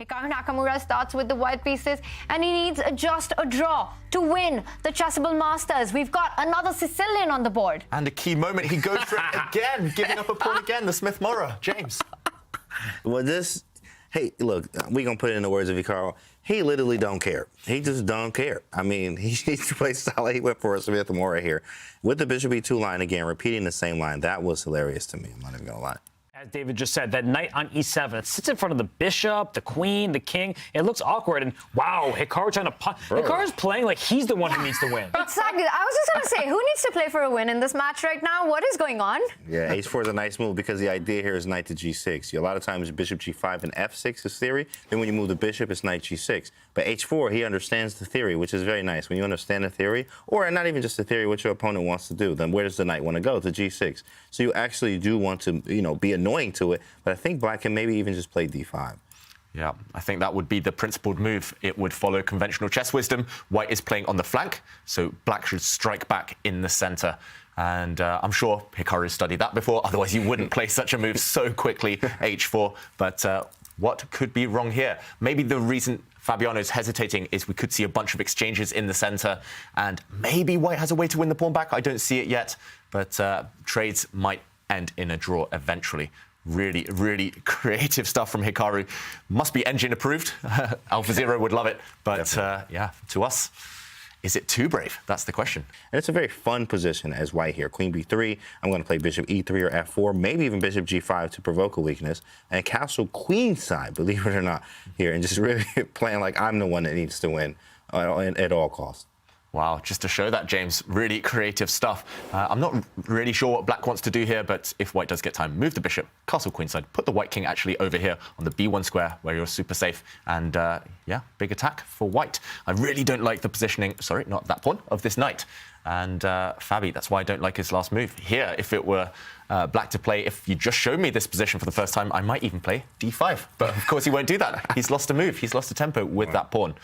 Hikaru Nakamura starts with the white pieces and he needs just a draw to win the Chessable Masters. We've got another Sicilian on the board. And a key moment, he goes for it again, giving up a pawn again, the Smith-Morra. James. Well, hey, look, we're going to put it in the words of Hikaru. He literally don't care. He just don't care. I mean, he needs to play solid. He went for a Smith-Morra here. With the bishop e2 line again, repeating the same line, that was hilarious to me. I'm not even going to lie. As David just said, that knight on e7, it sits in front of the bishop, the queen, the king. It looks awkward, and wow, Hikaru trying to Hikaru's playing like he's the one who needs to win. Exactly. I was just going to say, who needs to play for a win in this match right now? What is going on? Yeah, h4 is a nice move because the idea here is knight to g6. A lot of times bishop g5 and f6 is theory. Then when you move the bishop, it's knight g6. But h4, he understands the theory, which is very nice. When you understand the theory, or not even just the theory, what your opponent wants to do, then where does the knight want to go? To g6. So you actually do want to, be annoying to it. But I think black can maybe even just play d5. Yeah, I think that would be the principled move. It would follow conventional chess wisdom. White is playing on the flank, so black should strike back in the center. And I'm sure Hikaru studied that before, otherwise you wouldn't play such a move so quickly, h4. But what could be wrong here? Maybe the reason Fabiano is hesitating is we could see a bunch of exchanges in the center, and maybe white has a way to win the pawn back. I don't see it yet, but trades might end in a draw eventually. Really, really creative stuff from Hikaru. Must be engine approved. AlphaZero would love it. But yeah, to us, is it too brave? That's the question. And it's a very fun position as white here. Queen b3. I'm going to play bishop e3 or f4, maybe even bishop g5 to provoke a weakness. And castle queenside, believe it or not, here. And just really playing like I'm the one that needs to win at all costs. Wow, just to show that, James, really creative stuff. I'm not really sure what black wants to do here, but if white does get time, move the bishop, castle queenside, put the white king actually over here on the b1 square where you're super safe. And yeah, big attack for white. I really don't like the positioning, sorry, not that pawn, of this knight. And Fabi, that's why I don't like his last move. Here, if it were black to play, if you just showed me this position for the first time, I might even play d5. But of course he won't do that. He's lost a move. He's lost a tempo with that pawn.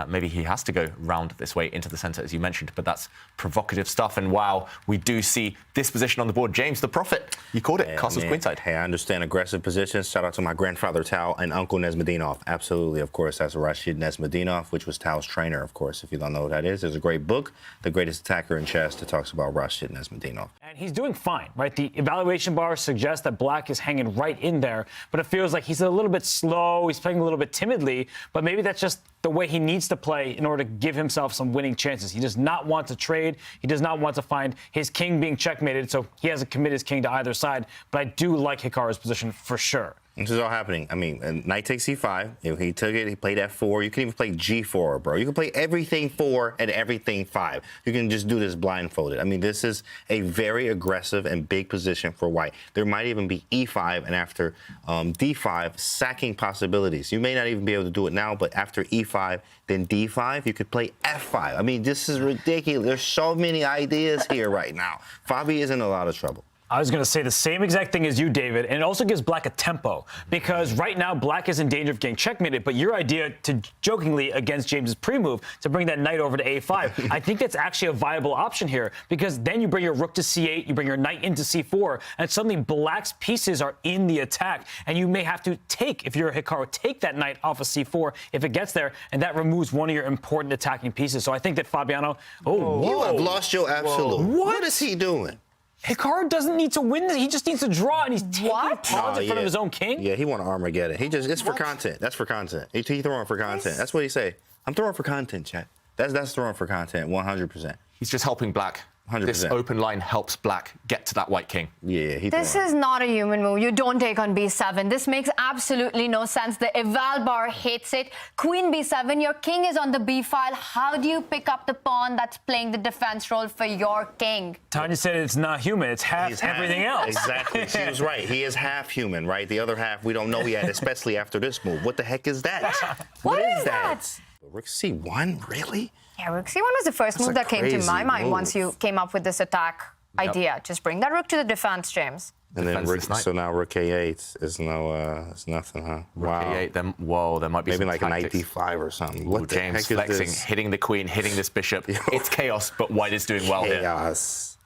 Maybe he has to go round this way into the center, as you mentioned. But that's provocative stuff. And wow, we do see this position on the board. James, the prophet, you called it, castle's queenside. Hey, I understand aggressive positions. Shout out to my grandfather, Tal, and Uncle Nesmedinov. Absolutely, of course, that's Rashid Nesmedinov, which was Tal's trainer, of course, if you don't know what that is. There's a great book, The Greatest Attacker in Chess, that talks about Rashid Nesmedinov. And he's doing fine, right? The evaluation bar suggests that black is hanging right in there, but it feels like he's a little bit slow, he's playing a little bit timidly, but maybe that's just the way he needs to play in order to give himself some winning chances. He does not want to trade. He does not want to find his king being checkmated, so he hasn't committed his king to either side, but I do like Hikaru's position for sure. This is all happening. I mean, knight takes c5. If he took it, he played f4. You can even play g4, bro. You can play everything 4 and everything 5. You can just do this blindfolded. I mean, this is a very aggressive and big position for white. There might even be e5, and after d5, sacking possibilities. You may not even be able to do it now, but after e5, then d5, you could play f5. I mean, this is ridiculous. There's so many ideas here right now. Fabi is in a lot of trouble. I was going to say the same exact thing as you, David, and it also gives black a tempo, because right now black is in danger of getting checkmated, but your idea to jokingly against James's pre-move to bring that knight over to a5, I think that's actually a viable option here, because then you bring your rook to c8, you bring your knight into c4, and suddenly black's pieces are in the attack, and you may have to take, if you're Hikaru, take that knight off of c4 if it gets there, and that removes one of your important attacking pieces. So I think that Fabiano, you have lost your absolute. What is he doing? Hikaru doesn't need to win this. He just needs to draw, and he's taking pawns in front of his own king. Yeah, he won Armageddon. It's for content. That's for content. He throwing for content. That's what he say. I'm throwing for content, chat. That's throwing for content, 100%. He's just helping black. 100%. This open line helps black get to that white king. Yeah, this is not a human move. You don't take on b7. This makes absolutely no sense. The eval bar hates it. Queen b7, your king is on the b file. How do you pick up the pawn that's playing the defense role for your king? Tanya said it's not human. It's half everything else. Exactly. She was right. He is half human, right? The other half we don't know yet, especially after this move. What the heck is that? What is that? Rook c1? Really? Yeah, rook c1 was the first move that came to my mind once you came up with this attack idea. Just bring that rook to the defense, James. And then so now rook a8 is it's nothing, huh? Rook a8, then, whoa, there might be maybe some like tactics. a knight d5 or something. What the James heck flexing, is this? hitting the queen, hitting this bishop. It's chaos, but white is doing well here. Chaos.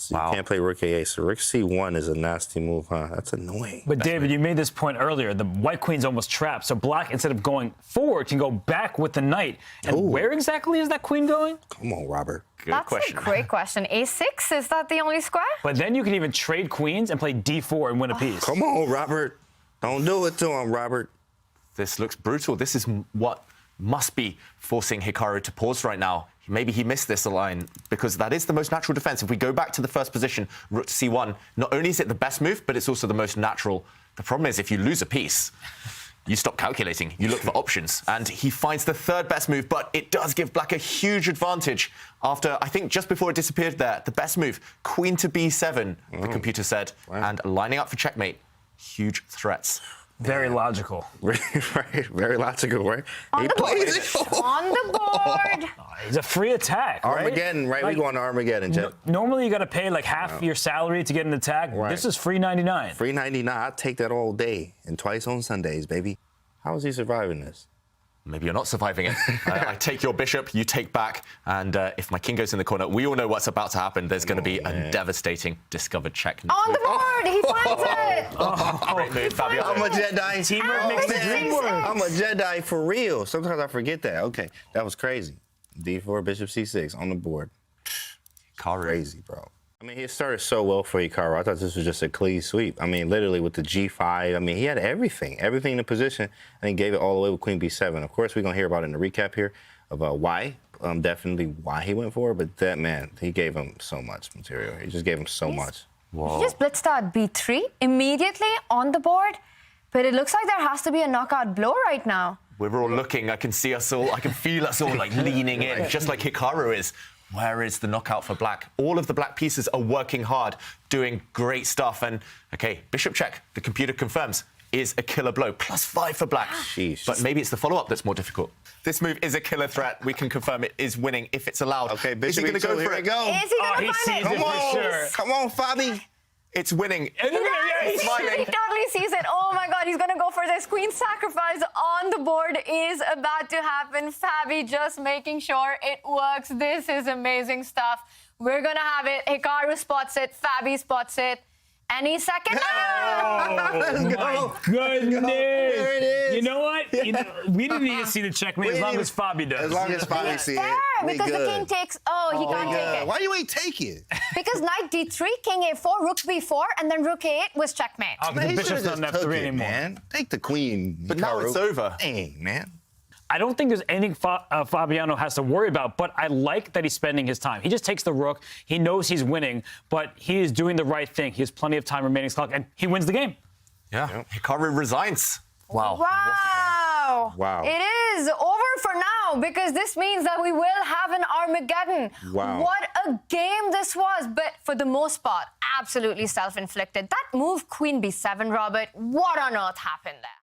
So Wow. you can't play rook a8. So rook c1 is a nasty move, huh? That's annoying. But David, you made this point earlier. The white queen's almost trapped. So black, instead of going forward, can go back with the knight. And Ooh. where exactly is that queen going? Come on, Robert. Good That's question. a great question. A6, is that the only square? But then you can even trade queens and play d4 and win a piece. Come on, Robert. Don't do it to him, Robert. This looks brutal. This is what must be forcing Hikaru to pause right now. Maybe he missed this line because that is the most natural defense. If we go back to the first position, rook to c1, not only is it the best move, but it's also the most natural. The problem is if you lose a piece, you stop calculating. You look for options. And he finds the third best move, but it does give black a huge advantage after, I think, just before it disappeared there, the best move, queen to b7, the computer said, and lining up for checkmate. Huge threats. Very logical. Right, very logical, right? On He the board. plays it. On the board. It's a free attack, right? Armageddon, right? Like, We going to Armageddon, Jeff. Normally, you got to pay like half your salary to get an attack. Right. This is free 99. Free 99. I'll take that all day and twice on Sundays, baby. How is he surviving this? Maybe you're not surviving it. I take your bishop, you take back, and if my king goes in the corner, we all know what's about to happen. There's going to be a devastating discovered check. On the board. He finds it. Great move, Fabiano. I'm a Jedi. Teamwork makes the dream work. I'm a Jedi for real. Sometimes I forget that. Okay, that was crazy. D4, bishop c6 on the board. Crazy, bro. I mean, he started so well for Hikaru. I thought this was just a clean sweep. I mean, literally with the g5. I mean, he had everything in the position, and he gave it all the way with queen b7. Of course, we're going to hear about it in the recap here of why, definitely why he went for it. But that, man, he gave him so much material. He just gave him so much. Whoa. He just blitzed out b3 immediately on the board. But it looks like there has to be a knockout blow right now. We're all looking. I can see us all. I can feel us all like leaning in, just like Hikaru is. Where is the knockout for black? All of the black pieces are working hard, doing great stuff. And, okay, bishop check, the computer confirms, is a killer blow. +5 for black. Sheesh. But maybe it's the follow-up that's more difficult. This move is a killer threat. We can confirm it is winning if it's allowed. Okay, is he bishop going to go e2, for here it? we go. Is he Oh, going he to find sees it? it for sure. Come on, Fabi. It's winning. And look at him, He smiling. totally sees it. Oh my God, he's gonna go for this. Queen sacrifice on the board is about to happen. Fabi just making sure it works. This is amazing stuff. We're gonna have it. Hikaru spots it. Fabi spots it. Any second now. Let's My go. goodness. There it is. You know what? We didn't need to see the checkmate as long as Fabi does. As long as Fabi see There, it, we because the good. king takes. Oh, he can't take it. Why you ain't take it? Because knight d3, king a4, rook b4, and then rook a8 was checkmate. Oh, Man, the he bishop's should've not just an took F3 it, anymore. man. Take the queen. But now Hikaru. it's over. Dang, man. I don't think there's anything Fabiano has to worry about, but I like that he's spending his time. He just takes the rook. He knows he's winning, but he is doing the right thing. He has plenty of time remaining clock, and he wins the game. Yeah, Hikaru resigns. Wow. Wow. Wow. It is over for now because this means that we will have an Armageddon. Wow. What a game this was. But for the most part, absolutely self-inflicted. That move, Queen B7, Robert, what on earth happened there?